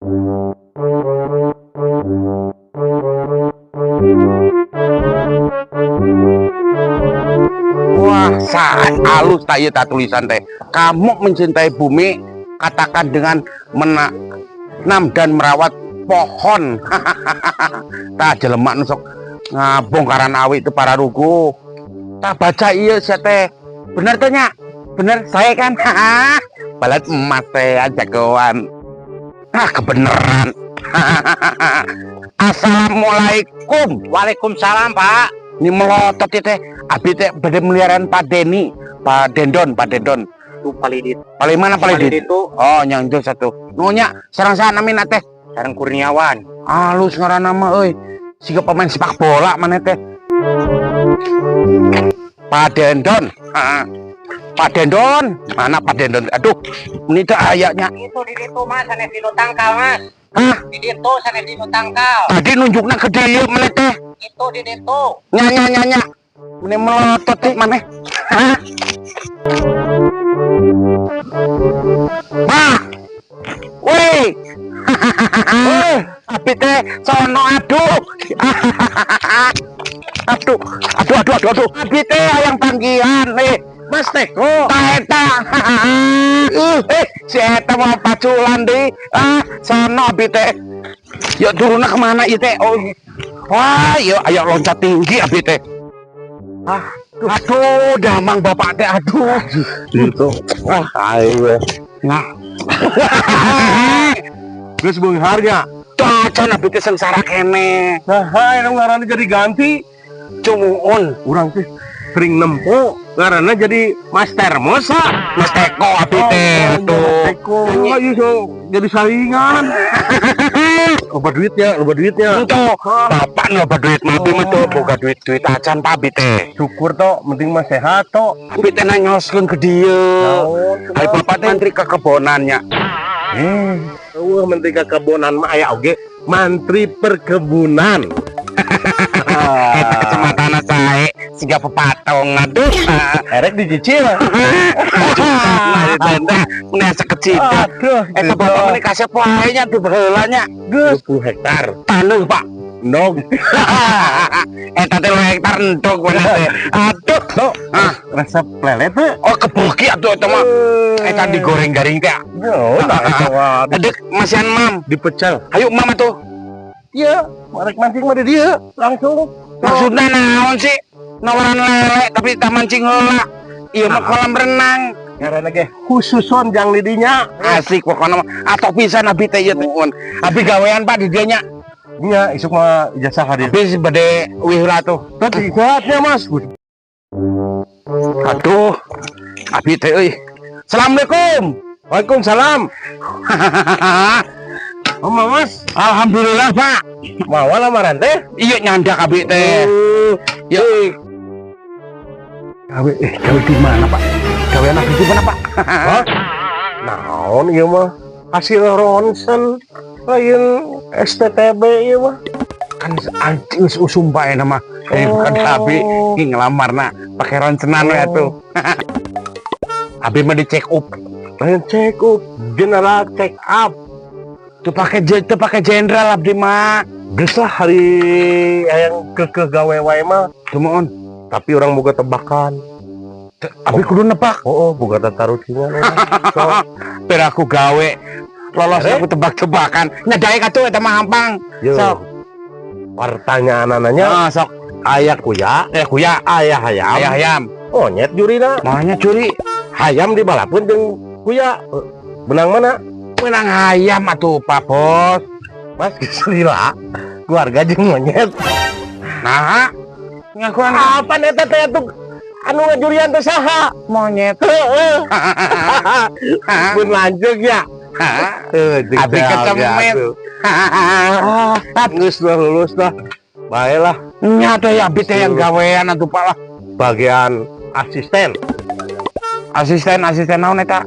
Wah, sangat halus tak tak tulisan teh. Kamu mencintai bumi, katakan dengan menanam dan merawat pohon. Tak jelemak nusok bongkaran awi itu para rugu. Tak baca iya sih teh. Bener tanya, bener saya kan. Balat emas teh jagoan. Kebeneran. Assalamualaikum. Waalaikumsalam, Pak. Ini melotot teh. Abi teh bade meliaran Pak Deni, Pak Dendon. Tuh palidit. Paling mana paling itu Oh, yang itu satu. Nunya sarang sana min teh. Sareng Kurniawan. Halus ngaran nama euy. Siga pemain sepak bola mana teh. Pak Dendon. Pak Dendon. Mana Pak Dendon? Aduh, ini teh ayaknya. Itu di situ, Mas, sanes dinu tangkal, Mas. Hah? Di situ sanes dinu tangkal. Tadi nunjukna ke dia mana teh. Itu di situ. Nya. Ini melotot teh mana? Hah? Wah. Wih. Abi teh sono aduh. Aduh. Abi teh yang panggilan nih. Mas Teko. Eta. Si eta mau paculan di. Sono abi teh. Yuk turunna kemana ieu teh? Oh. Wah, yuk ayo loncat tinggi abi teh. Aduh, damang bapak teh aduh. Gitu. Wah, ayo. Nah. Geus beung harga. Cacan abi teh sengsara kene. Nah, anu ngaranna jadi ganti. Cumuun. Urang teh sering nempo ngaranna jadi Mas Termosa. Mas Teko abi teh tuh. Teko. Ayo so jadi saingan. Loba duitnya. Untuk bapak loba duit mabi mah tuh boga duit acan Pak abi teh. Syukur toh, penting mah sehat toh. Abi teh nyoskeun ke dieu. Hai bapak teh menteri kekebonannya. Eueuh menteri kekebonan mah aya oge mantri perkebunan. Eta kecamatan sae siga pepatong aduh. Erek dicicil. Mun sekecil. Aduh, Eta bapak meuni kasih poenya di beulanya. 20 hektar. Taneuh Pak. Nog. Eta teh 2 hektar entuk bener teh. Aduh. Tuh, resep lelet teh. Oh keboki atuh eta mah. Eta digoreng garing teh. Yo, nah, Adek masian mam. dipecel. Ayo mam atuh. Iya, marek mancing mah di dia langsung. Maksudnya naon sih? Nawaran lele tapi tak mancing heula. Ieu mah kolam renang. Ngaranna ge khususon jang lidinya. Asik pokona mah. Atok pisan abi teh ieu teh. Abi gawean Pak di dieu nya. Nya isuk mah ijazah ka dia. Abi bade wih heula tuh. Tadi sehatnya Mas. Aduh. Abi teh euy. Assalamualaikum. Waalaikumsalam. Mas. Alhamdulillah Pak. Mawa lamaran teh. Iya nyandak abi teh. Ya. Gawe di mana Pak? Gawean abi di mana Pak? Hah? Naon ieu mah? Hasil ronsen lain STTB ieu mah. Kan anjing usum bae nama. Kan abi ngelamarna pakai ronsenan we atuh. Abi mah di check up. Lain check up, general check up. Tuh pakai jenderal abdi mah. Geus lah hari yang ke gawe wae mah. Kumaon? Tapi orang boga tebakan. Abi kudu nebak. Oh, boga tatarutingan. So, Per aku gawe lolos aku tebak-tebakan. Nyadae katuh eta mah hampang. yo. Sok. Pertanyaan ananya, Sok. aya kuya, Kuya. aya hayam. Ayah ayam. Oh, nyet jurina. Maunya curi. Hayam dibalakeun jeung kuya. Benang mana? Menang ayam atuh Pak Bos. Mas geus keluarga jeung monyet. Nah, ngakuan Apa eta teh atuh anu ngajurian teh saha? monyet. Heeh. Pun lanjut ya. Abi kecemet. Geus lah lulus dah. Baiklah, Nyata ya abi teh yang gawean atuh Pak lah. bagian asisten Asisten naon eta?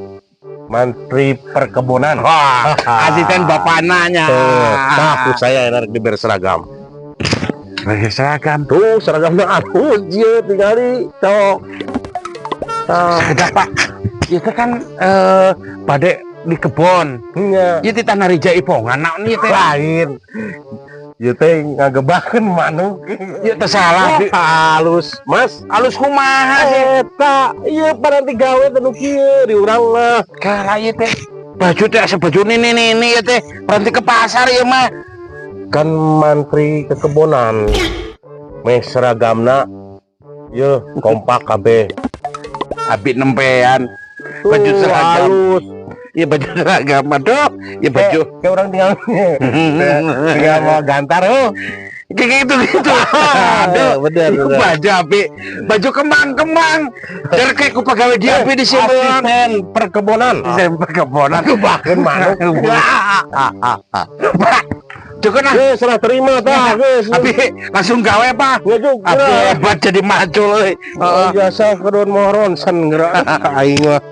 Menteri Perkebunan. Wah, asisten bapananya. Nah, saya enak diberi seragam. Pakai seragam. Tuh, seragamnya halus dia tinggali. Cok. Sekedap Pak. Itu kan pada di kebon. Nya Ieu teh tanah rija ipongan naon ieu teh? lain. Ieu teh ngagebakeun manuk. Ieu teh salah. Halus, Mas. Alus kumaha sih? Eta, ieu paranti gawe teh nu kieu di urang mah. Kala ieu teh baju teh asa baju ini ieu teh berhenti ke pasar ieu mah. Kan mantri kekebonan. Meh seragamna ieu kompak kabeh. Abi nempean. Baju seragam. Halus. Ieu baju seragam aduh. Ieu baju Kayak orang tinggal mau gantar kayak gitu. Aduh, bener. baju Abi. Baju kembang. Jar kayak ku pagawe di Abi di sini. Asisten perkebunan. Asisten perkebunan. Bahkan manuk. Cukup nah. Serah terima tah, geus. Abi langsung gawe apa? Ngejuk. Abi hebat jadi macul euy. Biasa kedon mohon sen geura aing mah.